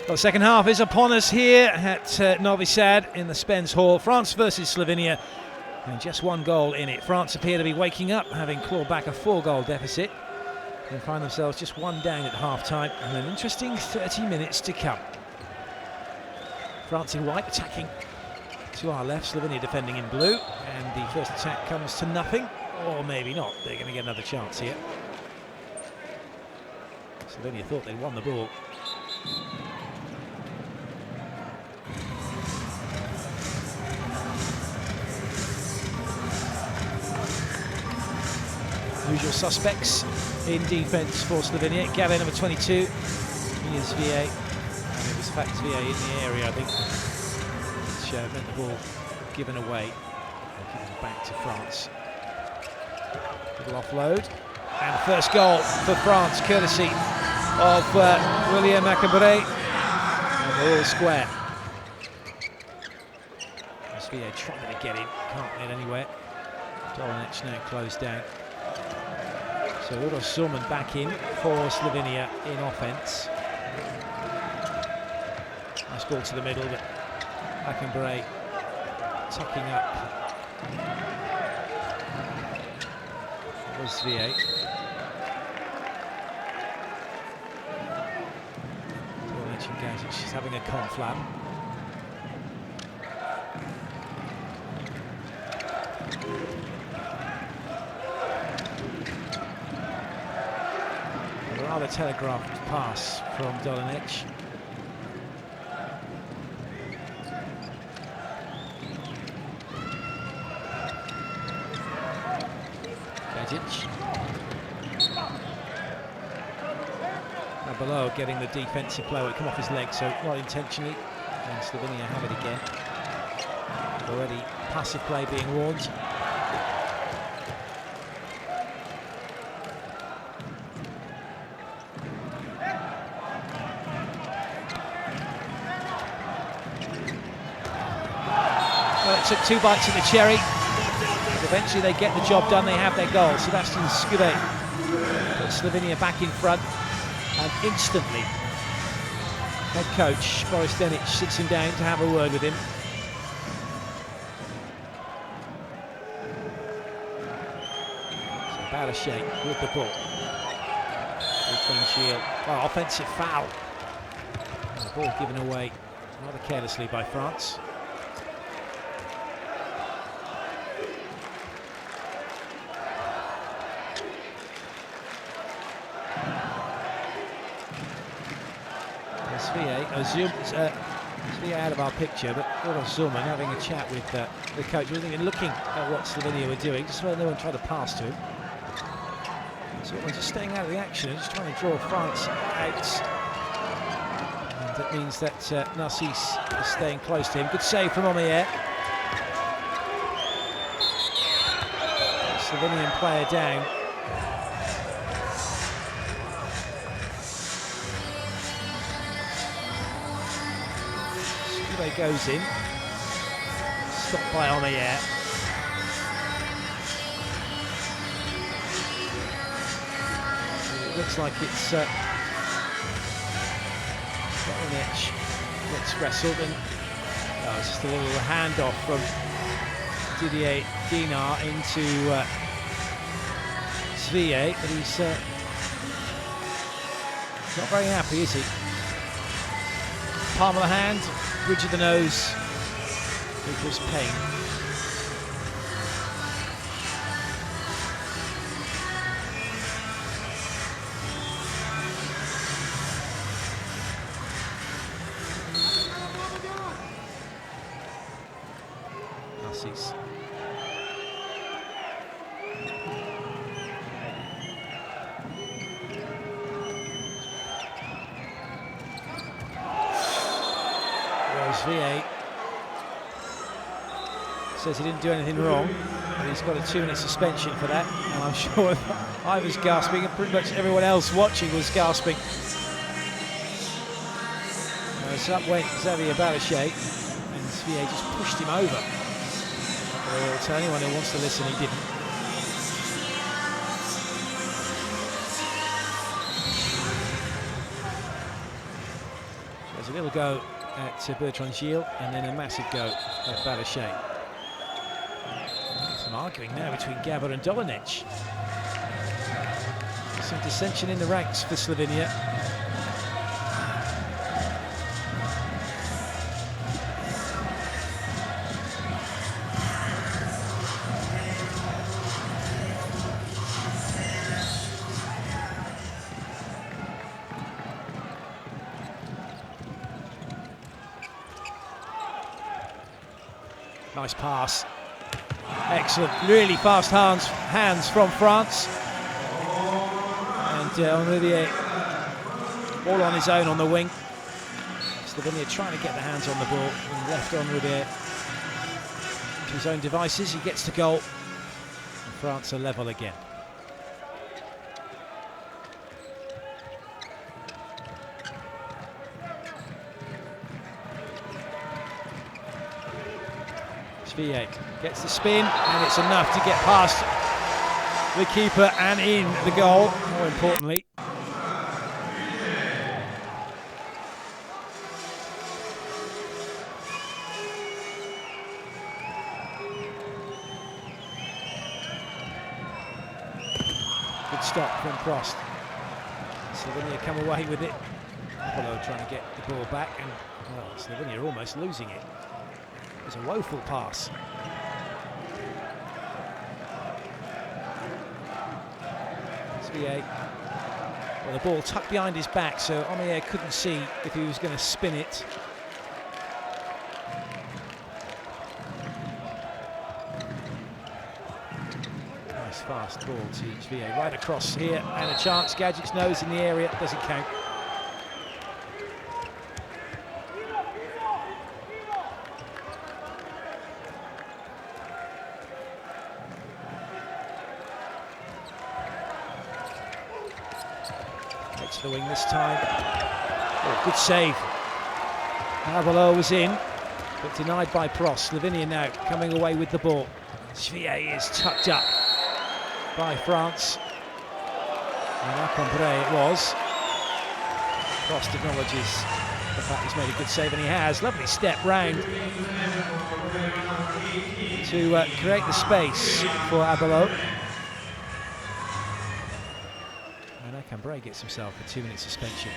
Well, the second half is upon us here at Novi Sad in the Spence Hall. France versus Slovenia, and just one goal in it. France appear to be waking up, having clawed back a 4-goal deficit. They find themselves just one down at half-time, and an interesting 30 minutes to come. France in white attacking to our left, Slovenia defending in blue, and the first attack comes to nothing, or maybe not. They're going to get another chance here. Slovenia thought they'd won the ball. Usual suspects in defence for Slovenia. Gavin, number 22, he is VA, and it was fact VA in the area, I think, which meant the ball given away. It back to France. Little offload, and the first goal for France, courtesy of William Macabret, and they're all square. VA trying to get in, can't get anywhere. Dolanic now closed down. So Udo Sulman back in for Slovenia in offence. Nice ball to the middle, but Macabret tucking up. That was VA. Dolanic engaging, she's having a conflab. Rather telegraphed pass from Dolanic. Gajic. Now below getting the defensive blow, it come off his leg, so not intentionally, and Slovenia have it again. Already passive play being warned. It took 2 bites of the cherry, but eventually they get the job done, they have their goal. Sebastian Skube puts Slovenia back in front, and instantly head coach Boris Denic sits him down to have a word with him. So Balashay with the ball. Shield. Well, offensive foul. And the ball given away rather carelessly by France. Svea out of our picture, but Udo Sulman having a chat with the coach. He wasn't even looking at what Slovenia were doing, just when no one tried to pass to him. Sulman just staying out of the action, just trying to draw France out. And that means that Narcisse is staying close to him. Good save from Omeyer. Slovenian player down. Goes in, stopped by Omeyer. It looks like it's Dolanic gets wrestled, and it's just a little handoff from Didier Dinar into Svea, but he's not very happy, is he? Palm of the hand, bridge of the nose, equals pain. Narcisse. VA says he didn't do anything wrong, but he's got a 2-minute suspension for that, and I'm sure I was gasping and pretty much everyone else watching was gasping. So up went Xavier Balashay, and VA just pushed him over. To anyone who wants to listen, he didn't. There's a little little go at Bertrand Gilles, and then a massive go at Balashay. Some arguing now between Gabor and Dolinic. Some dissension in the ranks for Slovenia. Nice pass. Excellent, really fast hands from France. And Henrivier all on his own on the wing. Slovenia trying to get the hands on the ball and left Henrivier to his own devices. He gets the goal. And France are level again. Svier gets the spin, and it's enough to get past the keeper and in the goal, more importantly. Good stop from Prost. Slovenia come away with it. Apollo trying to get the ball back, and well, Slovenia are almost losing it. It was a woeful pass. Svier, well, the ball tucked behind his back, so Henrivier couldn't see if he was going to spin it. Nice fast ball to Svier, right across here, and a chance. Gadget's nose in the area, doesn't count. To the wing this time. Oh, good save. Avalot was in, but denied by Prost. Slovenia now coming away with the ball. Svier is tucked up by France. And Acambre it was. Prost acknowledges the fact he's made a good save, and he has. Lovely step round to create the space for Avalot. Cambrai gets himself a 2-minute suspension.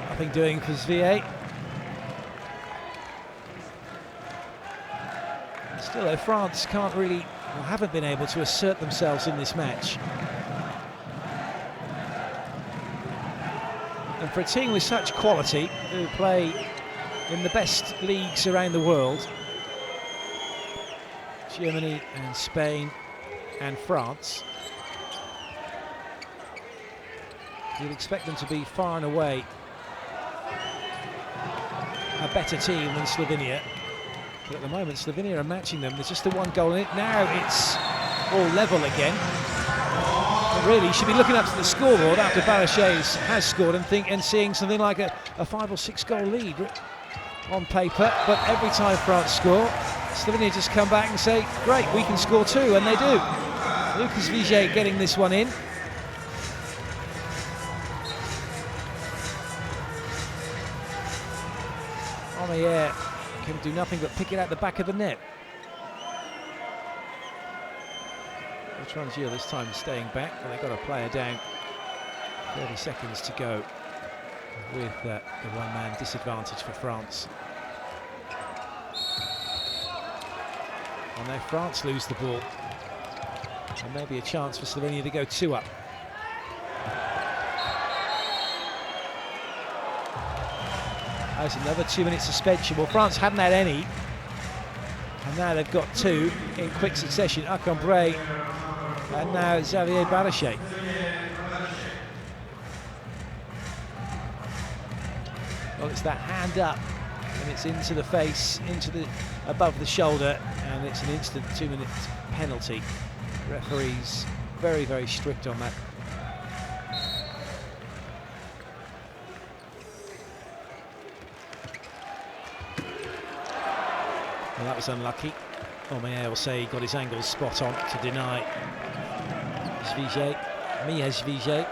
Nothing doing for Svier. Still, though, France can't really, or haven't been able to assert themselves in this match. And for a team with such quality, who play in the best leagues around the world, Germany and Spain and France, you'd expect them to be far and away a better team than Slovenia, but at the moment Slovenia are matching them. There's just the one goal in it. Now it's all level again. But really, you should be looking up to the scoreboard after Balashay has scored and seeing something like a 5 or 6 goal lead on paper. But every time France score, Slovenia just come back and say, great, we can score too, and they do. Lucas Vijay getting this one in. Henrivier can do nothing but pick it out the back of the net. Bertrand Gilles this time staying back, but they've got a player down. 30 seconds to go with the one-man disadvantage for France. And now France lose the ball, and maybe a chance for Slovenia to go 2 up. There's another 2-minute suspension. Well, France hadn't had any, and now they've got 2 in quick succession. Acambre and now Xavier Balashay. Well, it's that hand up and it's into the face, above the shoulder, and it's an instant 2-minute penalty. Referee's very, very strict on that. Well, that was unlucky. Omeyer will say he got his angles spot on to deny Mia Zvije.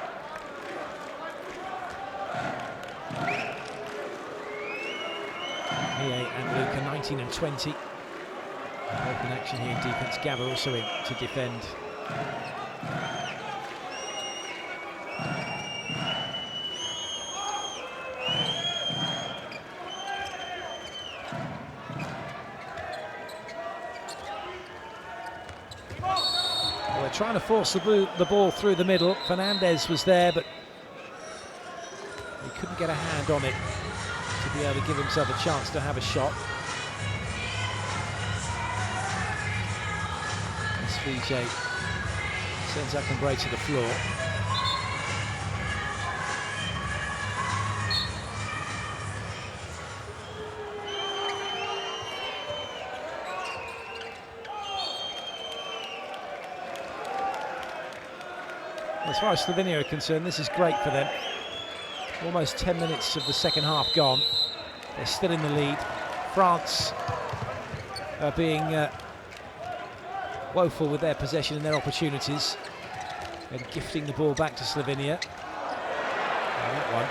Mia and Luca, 19 and 20. Open action here in defence. Gabba also in to defend. Trying to force the ball through the middle. Fernandez was there, but he couldn't get a hand on it to be able to give himself a chance to have a shot. Svije sends Akambre to the floor. As far as Slovenia are concerned, this is great for them. Almost 10 minutes of the second half gone. They're still in the lead. France are being woeful with their possession and their opportunities, and gifting the ball back to Slovenia. And that one,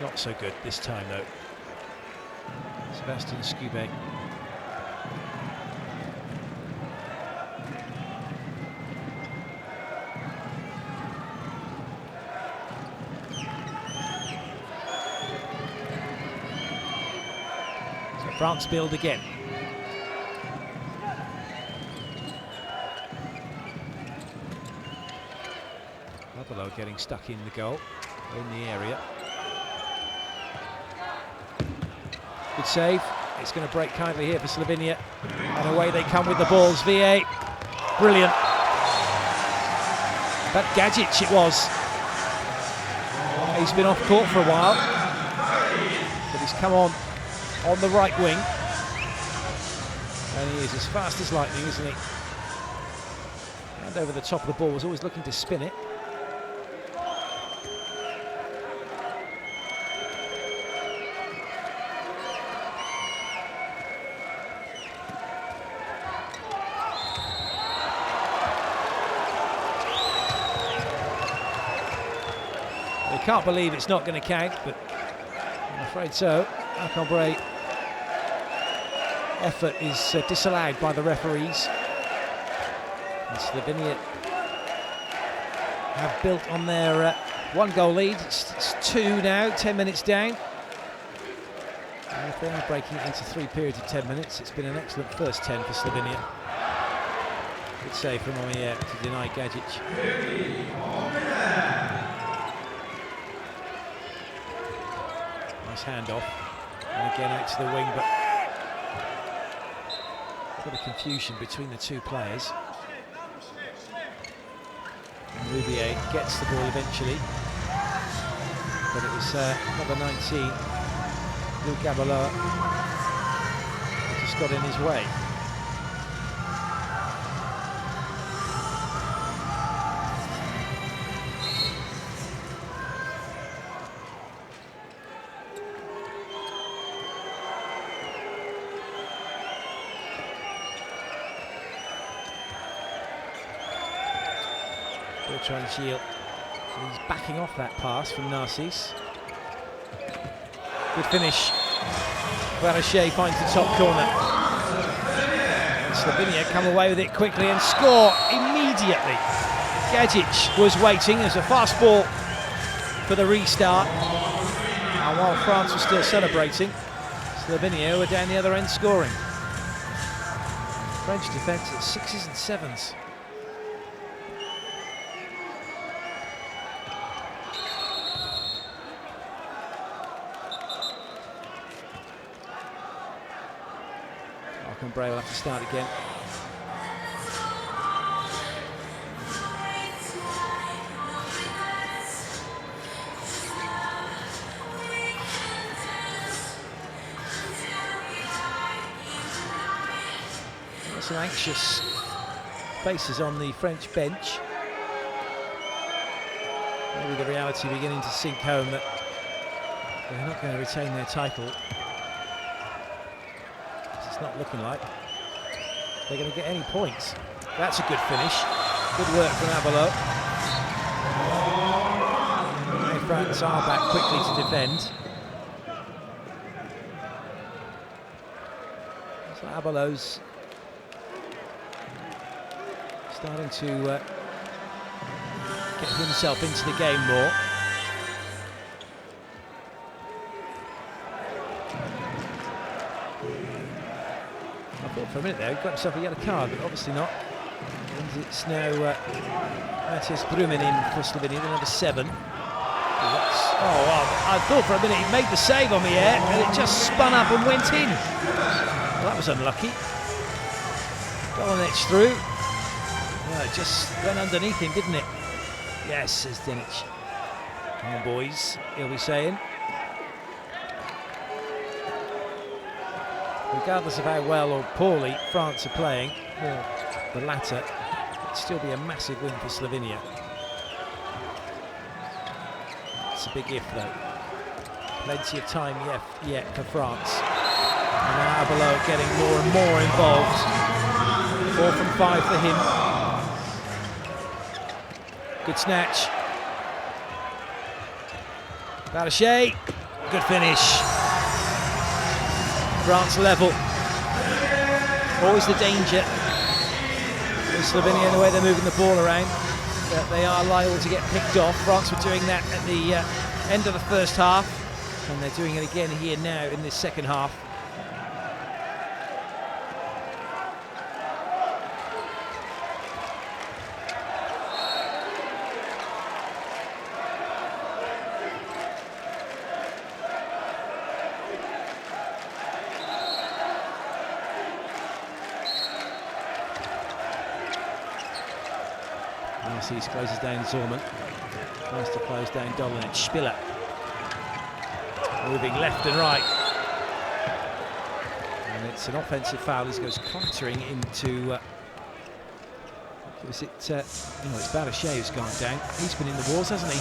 not so good this time though. Sebastian Skube. France build again. Buffalo getting stuck in the goal, in the area. Good save. It's going to break kindly here for Slovenia. And away they come with the balls. VA, brilliant. That Gajic it was. He's been off court for a while, but he's come on the right wing, and he is as fast as lightning, isn't he? And over the top of the ball, was always looking to spin it. They can't believe it's not going to count, but I'm afraid so. Akambre effort is disallowed by the referees. And Slovenia have built on their one-goal lead. It's 2 now, 10 minutes down. And if they are breaking it into 3 periods of 10 minutes, it's been an excellent first 10 for Slovenia. Good save from Omeyer to deny Gajic. Nice handoff. And again out to the wing, but a bit of confusion between the two players. And Roubier gets the ball eventually, but it was number 19, Luc Gabaloa, who just got in his way. Gilles, he's backing off that pass from Narcisse. Good finish. Barachet finds the top corner. And Slovenia come away with it quickly and score immediately. Gajic was waiting. There's a fast ball for the restart. And while France was still celebrating, Slovenia were down the other end scoring. French defence at 6s and 7s. Bray will have to start again. some anxious faces on the French bench. Maybe the reality beginning to sink home that they're not going to retain their title. It's not looking like they're going to get any points. That's a good finish. Good work from Abelot. Now France are back quickly to defend. So Abelot's starting to get himself into the game more. I thought for a minute there he got himself a yellow card, but obviously not. And it's now Matthias Brumen in for Slovenia, the number 7. Oh, well, I thought for a minute he made the save on the air, and it just spun up and went in. Well, that was unlucky. Dolinic through. Well, it just went underneath him, didn't it? Yes, says Dinic. Come on, boys, he'll be saying. Regardless of how well or poorly France are playing, well, the latter, it'd still be a massive win for Slovenia. It's a big if, though. Plenty of time yet for France. And now Abelot getting more and more involved. 4 from 5 for him. Good snatch. Balichet, good finish. France level. Always the danger with Slovenia, the way they're moving the ball around, that they are liable to get picked off. France were doing that at the end of the first half, and they're doing it again here now in this second half. Narcisse closes down Zorman. Tries to close down Dolinic. Spiller moving left and right. And it's an offensive foul as he goes clattering into... was it... no, it's Balichet who's gone down. He's been in the wars, hasn't he?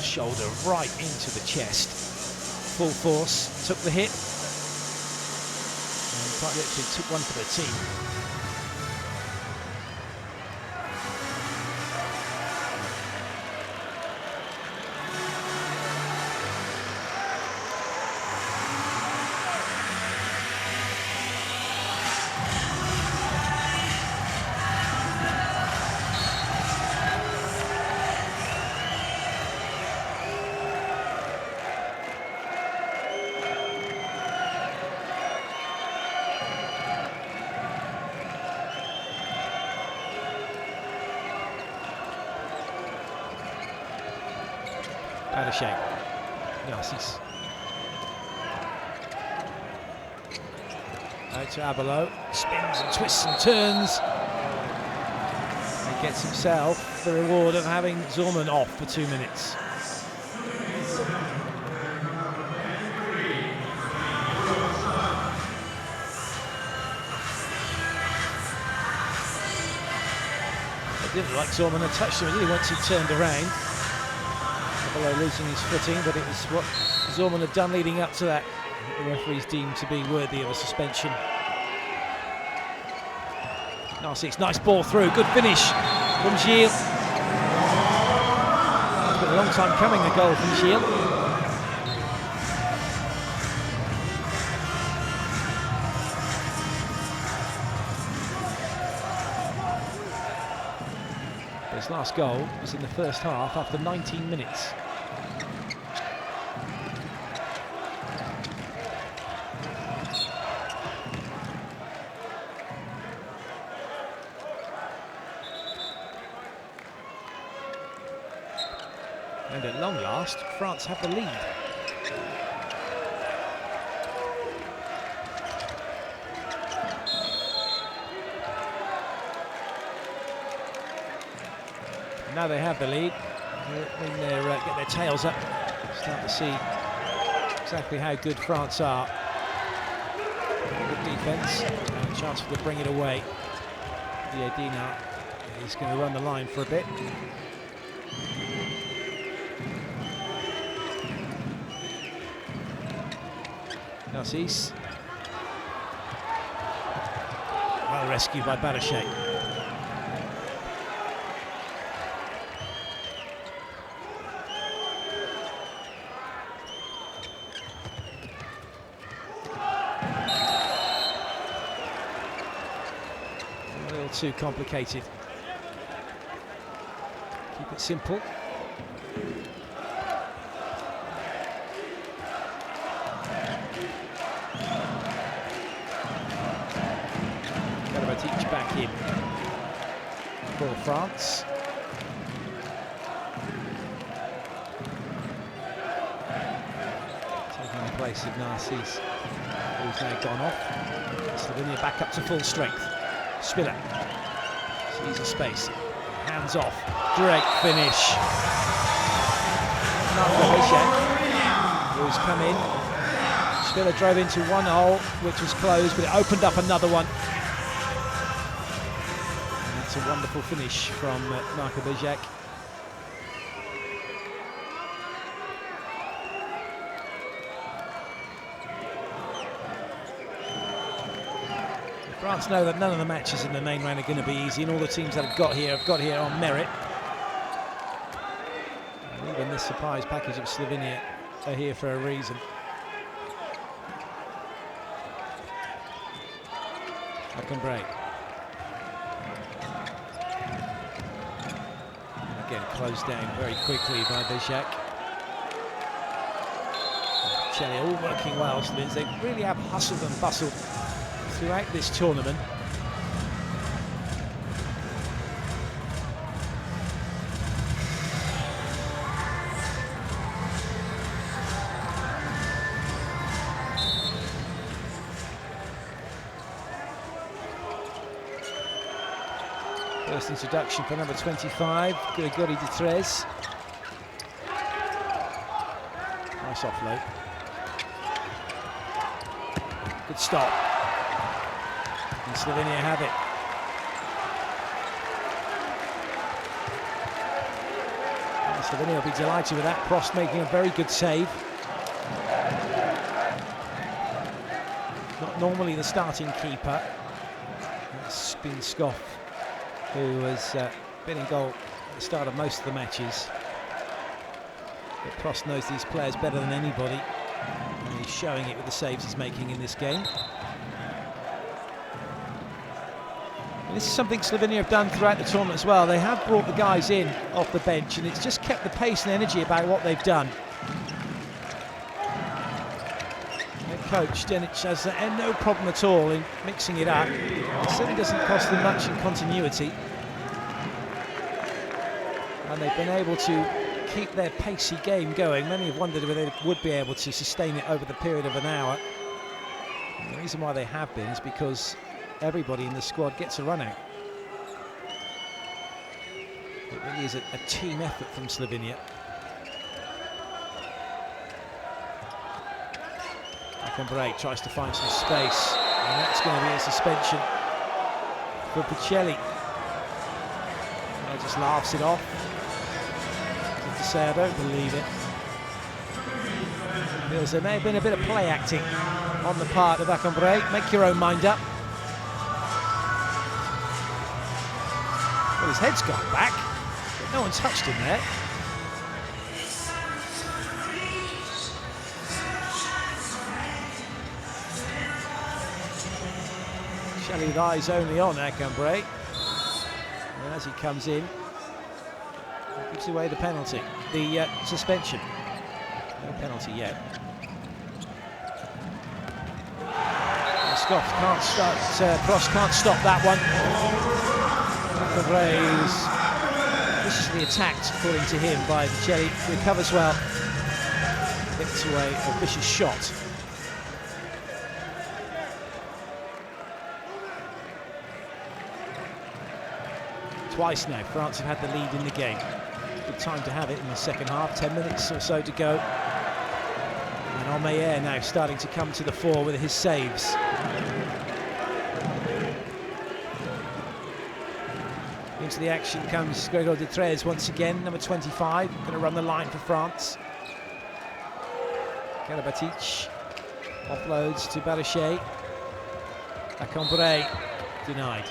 Shoulder right into the chest. Full force. Took the hit. And quite literally took one for the team. Balichet. Narcisse. Out to Abelot. Spins and twists and turns. He gets himself the reward of having Zorman off for 2 minutes. It didn't like Zorman had touched him really once he turned around. Abelot losing his footing, but it was what Zorman had done leading up to that the referees deemed to be worthy of a suspension. Narcisse, nice ball through, good finish from Gilles. It's been a long time coming, the goal from Gilles. His last goal was in the first half after 19 minutes. And at long last, France have the lead. Now they have the lead. When they get their tails up, start to see exactly how good France are. Good defence, and a chance for to bring it away. Diedina is going to run the line for a bit. Narcisse. Well rescued by Barachet. A little too complicated. Keep it simple. Each back in for France. Taking the place of Narcisse, who's now gone off. Slovenia back up to full strength. Spiller sees a space, hands off, great finish. Who's come in. Spiller drove into one hole, which was closed, but it opened up another one. A wonderful finish from Marco Bijak. France know that none of the matches in the main round are going to be easy, and all the teams that have got here on merit. And even this surprise package of Slovenia are here for a reason. Akanbray. Again, closed down very quickly by Bijak. Chile all working well, so they really have hustled and bustled throughout this tournament. First introduction for number 25, Gregory Detrez. Nice offload. Good stop. And Slovenia have it. And Slovenia will be delighted with that. Prost making a very good save. Not normally the starting keeper. It's been Skoff, who has been in goal at the start of most of the matches. But Prost knows these players better than anybody, and he's showing it with the saves he's making in this game. And this is something Slovenia have done throughout the tournament as well. They have brought the guys in off the bench, and it's just kept the pace and energy about what they've done. Their coach, Denic, has no problem at all in mixing it up. It certainly doesn't cost them much in continuity. And they've been able to keep their pacey game going. Many have wondered whether they would be able to sustain it over the period of an hour. And the reason why they have been is because everybody in the squad gets a run out. It really is a team effort from Slovenia. Akanbray tries to find some space, and that's going to be a suspension for Bocelli. He just laughs it off. To say I don't believe it. Feels there may have been a bit of play acting on the part of Akanbray. Make your own mind up. Well, his head's gone back, but no one touched him there. Shelley's eyes only on Akanbray. And as he comes in, he gives away the penalty, the suspension. No penalty yet. Skoff can't start, Prost can't stop that one. Akanbray is viciously attacked, according to him, by Bocelli. Recovers well, gets away a vicious shot. Twice now, France have had the lead in the game. Good time to have it in the second half, 10 minutes or so to go. And Omeyer now starting to come to the fore with his saves. Into the action comes Gregor de Trez once again, number 25, going to run the line for France. Karabatic offloads to Barochet. Acambray denied.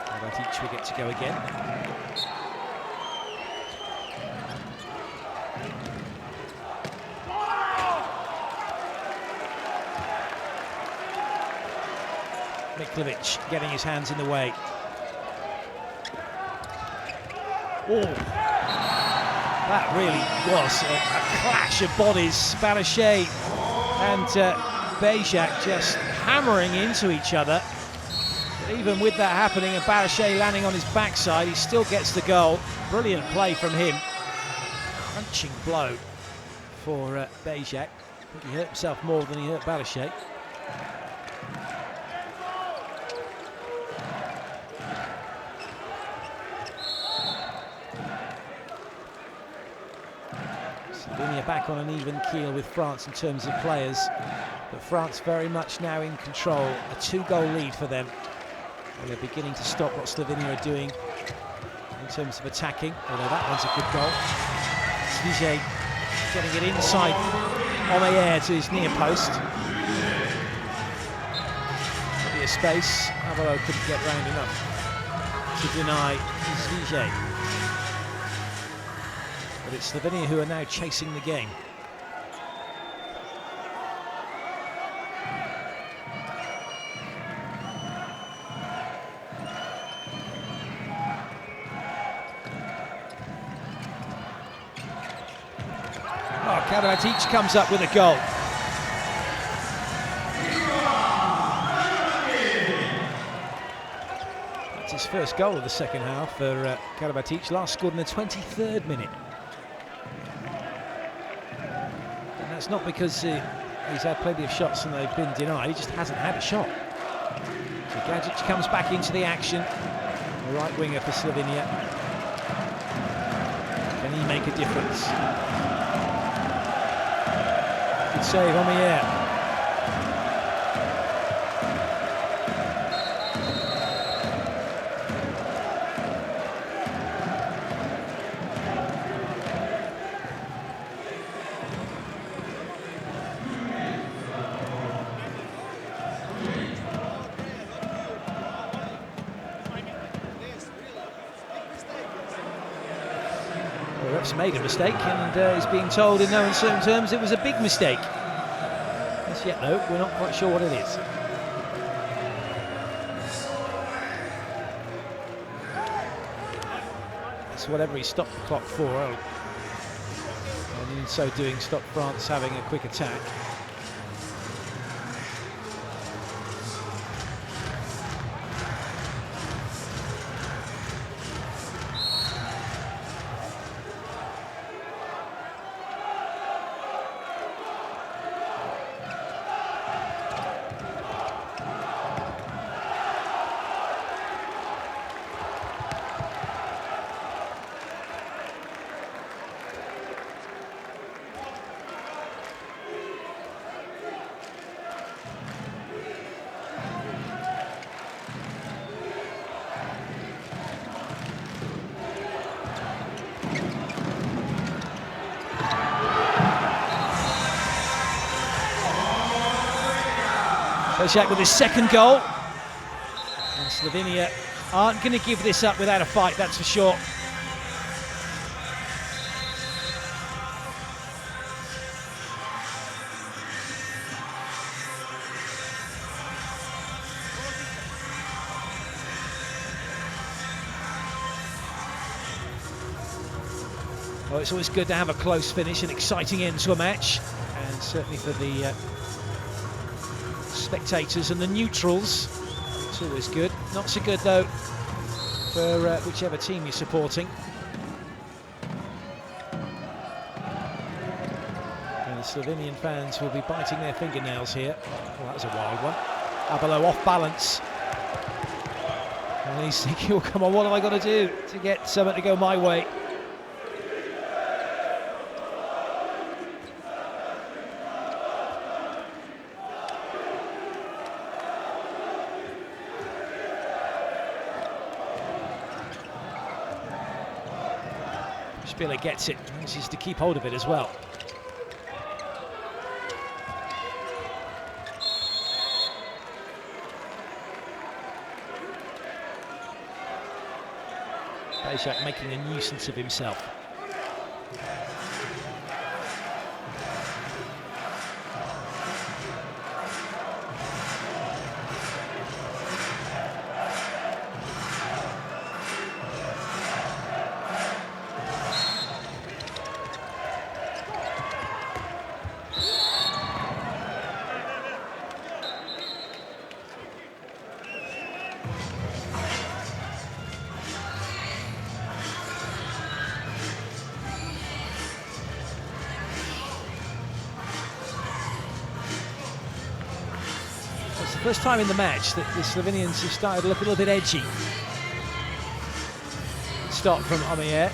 Karabatic will get to go again. Miklovic getting his hands in the way. Oh, that really was a clash of bodies. Barochet and Béjac just hammering into each other. But even with that happening and Barochet landing on his backside, he still gets the goal. Brilliant play from him. Crunching blow for Béjac. I think he hurt himself more than he hurt Barochet. Slovenia back on an even keel with France in terms of players, but France very much now in control. A 2-goal lead for them. And they're beginning to stop what Slovenia are doing in terms of attacking, although that one's a good goal. Svijay getting it inside Omeyer to his near post. There'll be a space. Avalo couldn't get round enough to deny Svijay. But it's Slovenia who are now chasing the game. Oh, Karabatic comes up with a goal. That's his first goal of the second half for Karabatic, last scored in the 23rd minute. It's not because he's had plenty of shots and they've been denied, he just hasn't had a shot. So Gajic comes back into the action, the right winger for Slovenia. Can he make a difference? Good save, Omeyer. The ref's made a mistake and he's being told in no uncertain terms it was a big mistake. As yet though, we're not quite sure what it is. It's whatever he stopped the clock for, and in so doing stopped France having a quick attack. Béjac with his second goal. And Slovenia aren't going to give this up without a fight, that's for sure. Well, it's always good to have a close finish, an exciting end to a match, and certainly for the spectators and the neutrals, it's always good. Not so good though for whichever team you're supporting. And Slovenian fans will be biting their fingernails here. Well, that was a wild one. Abelo off balance. And he's thinking, oh, come on, what have I got to do to get something to go my way? Spiller gets it, manages to keep hold of it as well. Bajak making a nuisance of himself. It's the first time in the match that the Slovenians have started to look a little bit edgy. Stop from Omier.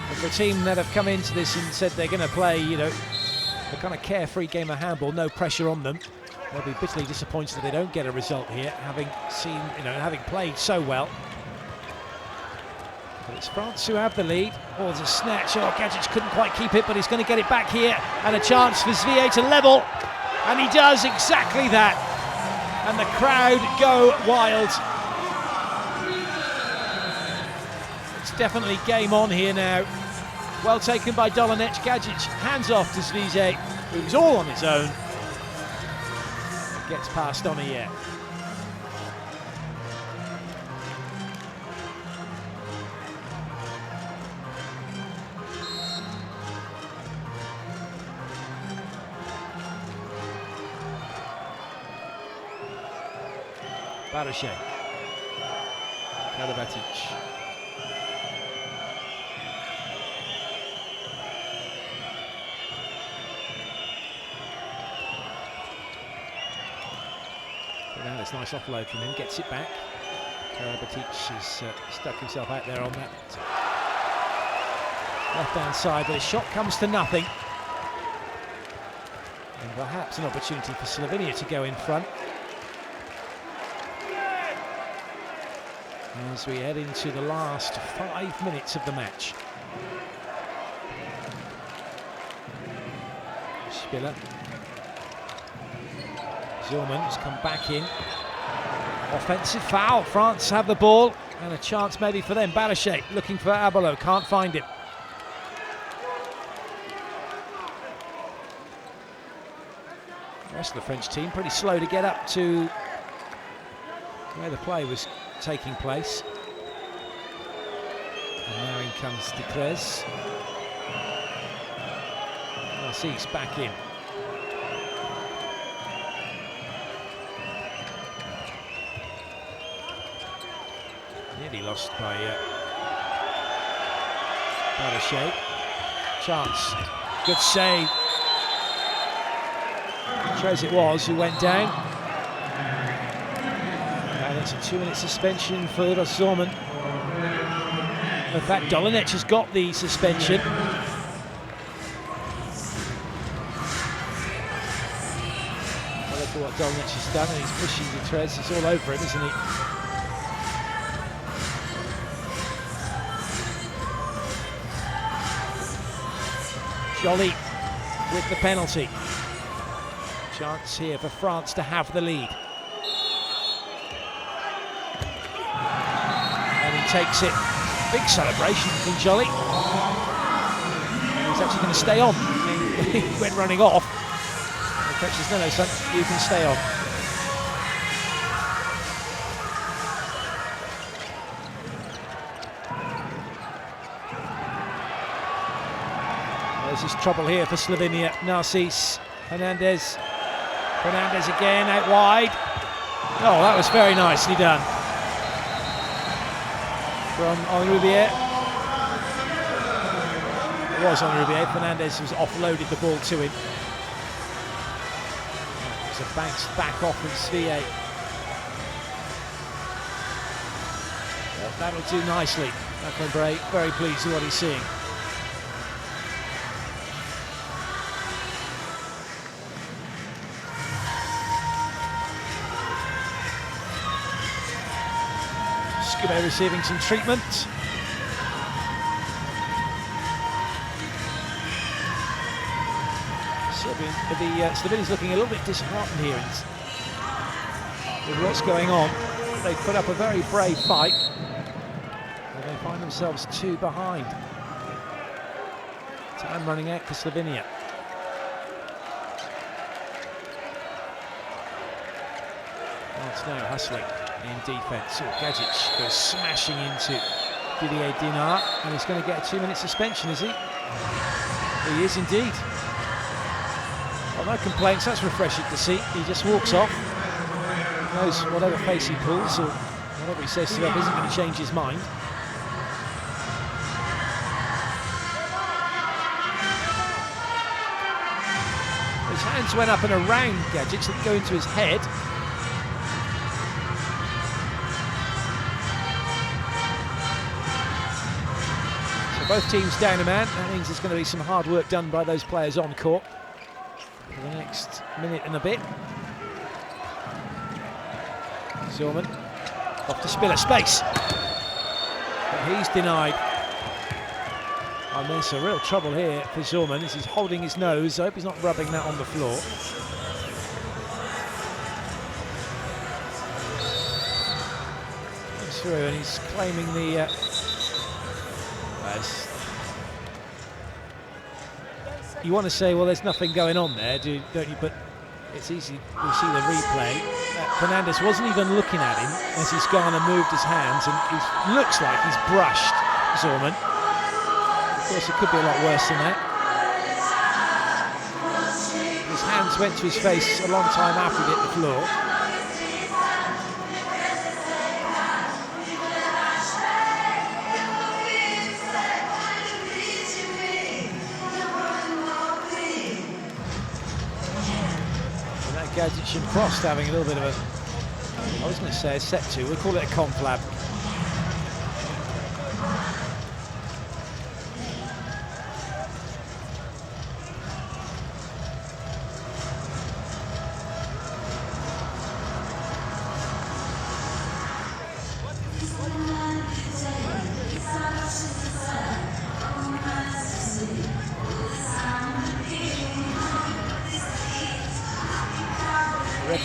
But for a team that have come into this and said they're going to play, you know, a kind of carefree game of handball, no pressure on them, they'll be bitterly disappointed that they don't get a result here, having seen, you know, having played so well. But it's France who have the lead. Oh, there's a snatch. Oh, Gadget couldn't quite keep it, but he's going to get it back here. And a chance for Zvier to level. And he does exactly that. And the crowd go wild. It's definitely game on here now. Well taken by Dolanic. Gadget hands off to Zvier, who's all on his own. Gets past Omier. Barashe, Karabatic. Now it's a nice offload from him, gets it back. Karabatic has stuck himself out there on that left-hand side, but his shot comes to nothing. And perhaps an opportunity for Slovenia to go in front. As we head into the last 5 minutes of the match. Spiller. Zorman has come back in. Offensive foul. France have the ball and a chance maybe for them. Barashe looking for Abelo, can't find him. The rest of the French team pretty slow to get up to where the play was taking place. And now in comes Decrez. Narcisse back in. Nearly lost by Barashe. Chance. Good save. Decrez it was who went down. It's a 2-minute suspension for Zorman. In fact, Dolanic has got the suspension. Well, look at what Dolanic has done, and he's pushing Decrez. It's all over him, isn't he? Joly with the penalty. Chance here for France to have the lead. Takes it. Big celebration from Joly. He's actually going to stay on. He went running off. The coach says, no, son, you can stay on. There's this trouble here for Slovenia. Narcisse, Hernandez. Hernandez again, out wide. Oh, that was very nicely done from Henri Rivière. was on Rubier. Fernandez has offloaded the ball to him. It's a bounce back off from Svier. That'll do nicely. Bray very pleased with what he's seeing. Skibbe receiving some treatment. Slovenia's looking a little bit disheartened here with what's going on. They put up a very brave fight, and they find themselves 2 behind. Time running out for Slovenia. France now hustling in defence. Gajic goes smashing into Didier Dinard, and he's going to get a 2-minute suspension, is he? He is indeed. Well, no complaints, that's refreshing to see. He just walks off. He knows whatever face he pulls or whatever he says to them isn't going to change his mind. His hands went up and around Gajic, so they go into his head. So both teams down a man. That means there's going to be some hard work done by those players on court for the next minute and a bit. Zorman off to Spiller, space, but he's denied. And there's a real trouble here for Zorman as he's holding his nose. I hope he's not rubbing that on the floor. Comes through and he's claiming the you want to say, well, there's nothing going on there, don't you? But it's easy. You'll see the replay. Fernandez wasn't even looking at him as he's gone and moved his hands, and he looks like he's brushed Zorman. Of course, it could be a lot worse than that. His hands went to his face a long time after he hit the floor. Gajic and Prost having a little bit of a, I was going to say a set to, we'll call it a conflab.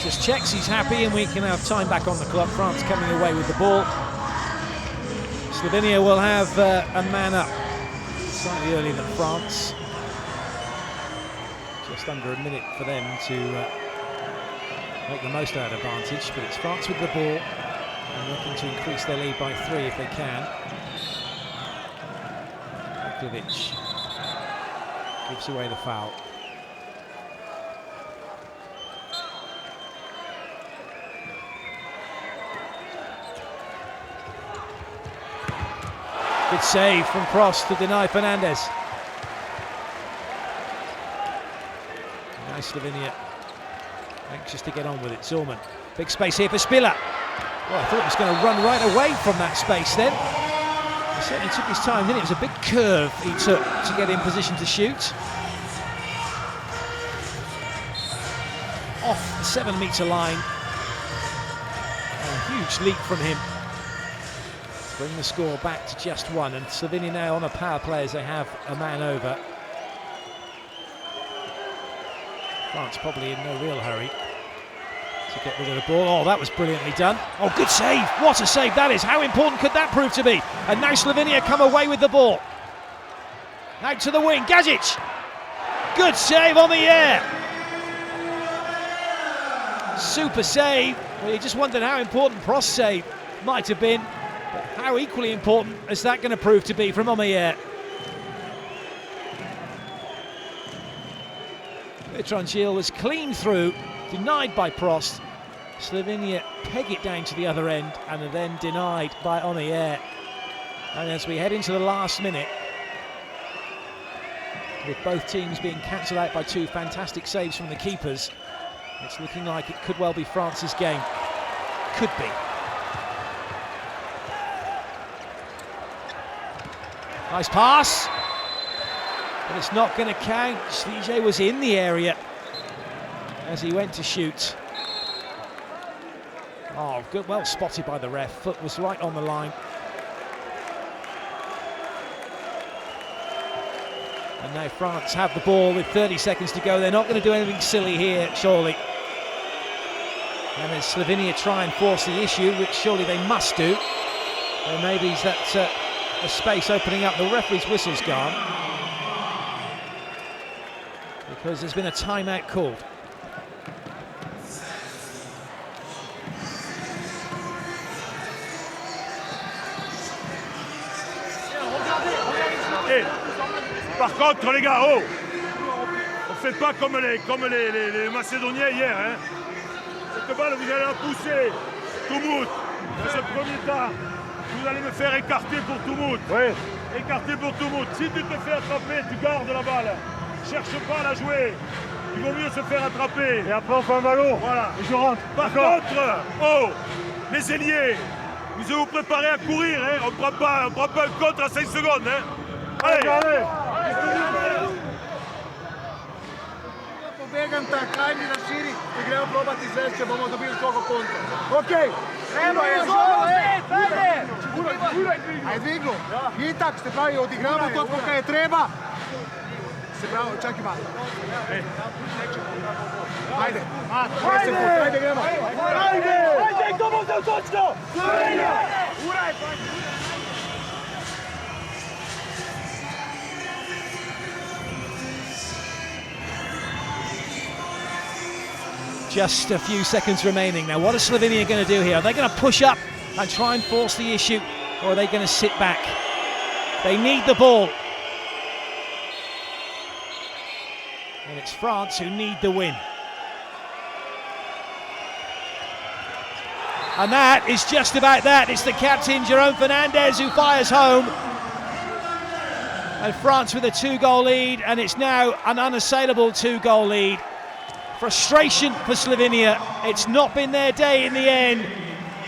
Just checks he's happy, and we can have time back on the clock. France coming away with the ball. Slovenia will have a man up slightly earlier than France. Just under a minute for them to make the most of that advantage, but it's France with the ball and looking to increase their lead by 3 if they can. Kovacic gives away the foul. Good save from Prost to deny Fernandez. Now Slovenia anxious to get on with it. Zorman, big space here for Spiller. Well, I thought he was going to run right away from that space then. He certainly took his time, didn't it? It was a big curve he took to get in position to shoot. Off the 7-metre line. A huge leap from him. Bring the score back to just 1, and Slovenia now on a power play as they have a man over. France probably in no real hurry to get rid of the ball. Oh, that was brilliantly done. Oh, good save. What a save that is. How important could that prove to be? And now Slovenia come away with the ball. Out to the wing, Gajic. Good save on the air. Super save. Well, you just wondered how important Prost's save might have been. But how equally important is that going to prove to be from Omeyer? Bertrand Gilles was clean through, denied by Prost. Slovenia peg it down to the other end and are then denied by Omeyer. And as we head into the last minute, with both teams being cancelled out by two fantastic saves from the keepers. It's looking like it could well be France's game. Could be. Nice pass. But it's not going to count. Svijay was in the area as he went to shoot. Oh, good, well spotted by the ref. Foot was right on the line. And now France have the ball with 30 seconds to go. They're not going to do anything silly here, surely. And then Slovenia try and force the issue, which surely they must do. Or maybe that's a space opening up. The referee's whistle's gone, because there's been a timeout called. Par contre, les gars, oh, on ne fait pas comme les Macédoniens hier. Hein. Cette balle, vous allez la pousser. Toumout, dans ce premier temps, vous allez me faire écarter pour Toumout. Oui. Écarter pour Toumout. Si tu te fais attraper, tu gardes la balle. Cherche pas à la jouer. Il vaut mieux se faire attraper. Et après, on fait un ballon. Voilà. Et je rentre. Par contre, oh, les ailiers, vous allez vous préparer à courir. Hein. On ne prend pas un contre à 5 secondes. Hein. Allez, allez. Begam takaj mi raširi i gremo probati izvesti, bomo dobili koliko kontra. Okej. Evo je zolo, ajde dvignu. I tak se pravi, odigramo to koliko je treba. Se pravi, čak i malo. Ajde. Ajde, gremo. Ajde, kto mu uzeo točno? Slovenija! Uraj! Just a few seconds remaining now. What are Slovenia going to do here? Are they going to push up and try and force the issue, or are they going to sit back? They need the ball. And it's France who need the win. And that is just about that. It's the captain, Jerome Fernandez, who fires home. And France with a 2-goal lead, and it's now an unassailable 2-goal lead. Frustration for Slovenia. It's not been their day in the end,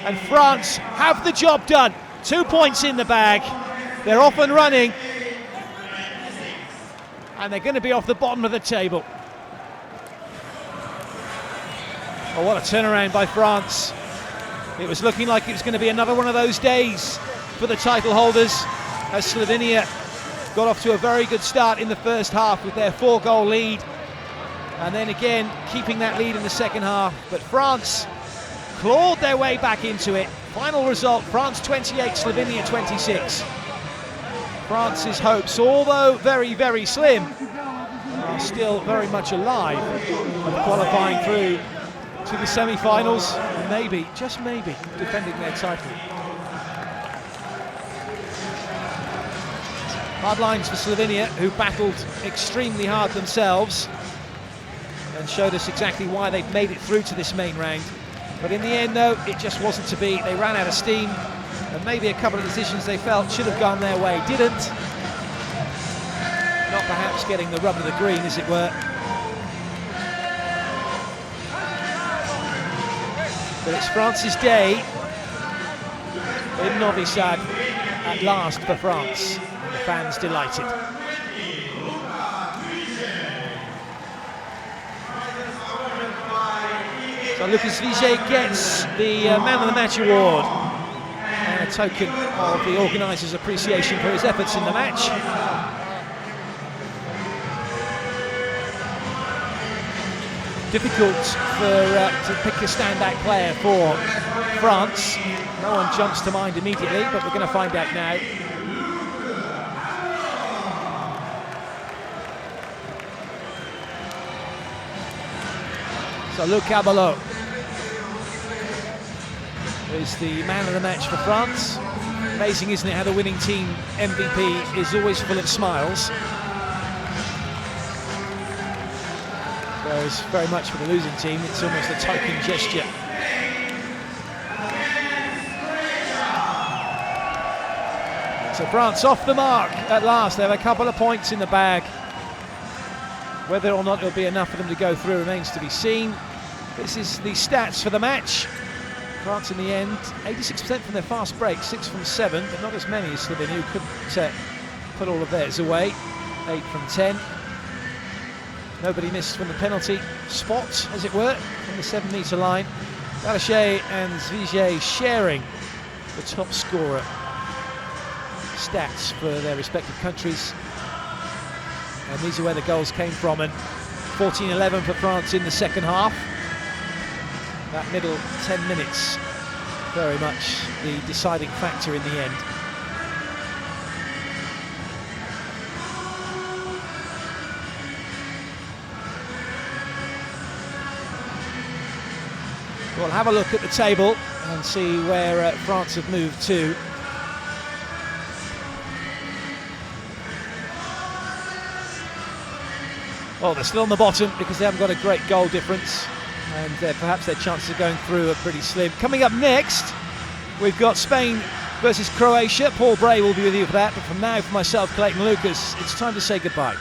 and France have the job done. 2 points in the bag. They're off and running, and they're going to be off the bottom of the table. Oh, what a turnaround by France. It was looking like it was going to be another one of those days for the title holders, as Slovenia got off to a very good start in the first half with their 4-goal lead. And then again, keeping that lead in the second half. But France clawed their way back into it. Final result, France 28, Slovenia 26. France's hopes, although very, very slim, are still very much alive of qualifying through to the semi-finals. Maybe, just maybe, defending their title. Hard lines for Slovenia, who battled extremely hard themselves and showed us exactly why they've made it through to this main round. But in the end, though, it just wasn't to be. They ran out of steam, and maybe a couple of decisions they felt should have gone their way didn't. Not perhaps getting the rub of the green, as it were. But it's France's day in Novi Sad at last for France. And the fans delighted. So Lucas Vijay gets the Man of the Match award, and a token of the organisers' appreciation for his efforts in the match. Difficult to pick a standout player for France. No one jumps to mind immediately, but we're going to find out now. So Luc Caballot is the man of the match for France. Amazing, isn't it, how the winning team MVP is always full of smiles. Whereas very much for the losing team, it's almost a token gesture. So France off the mark at last. They have a couple of points in the bag. Whether or not it'll be enough for them to go through remains to be seen. This is the stats for the match. France in the end, 86% from their fast break, 6 from 7, but not as many as Slovenia, who couldn't put all of theirs away. 8 from 10. Nobody missed from the penalty spot, as it were, from the 7-metre line. Galashe and Zvijay sharing the top scorer stats for their respective countries. And these are where the goals came from, and 14-11 for France in the second half. That middle 10 minutes, very much the deciding factor in the end. We'll have a look at the table and see where France have moved to. Well, they're still on the bottom because they haven't got a great goal difference, and perhaps their chances of going through are pretty slim. Coming up next, we've got Spain versus Croatia. Paul Bray will be with you for that, but from now, for myself, Clayton Lucas, it's time to say goodbye.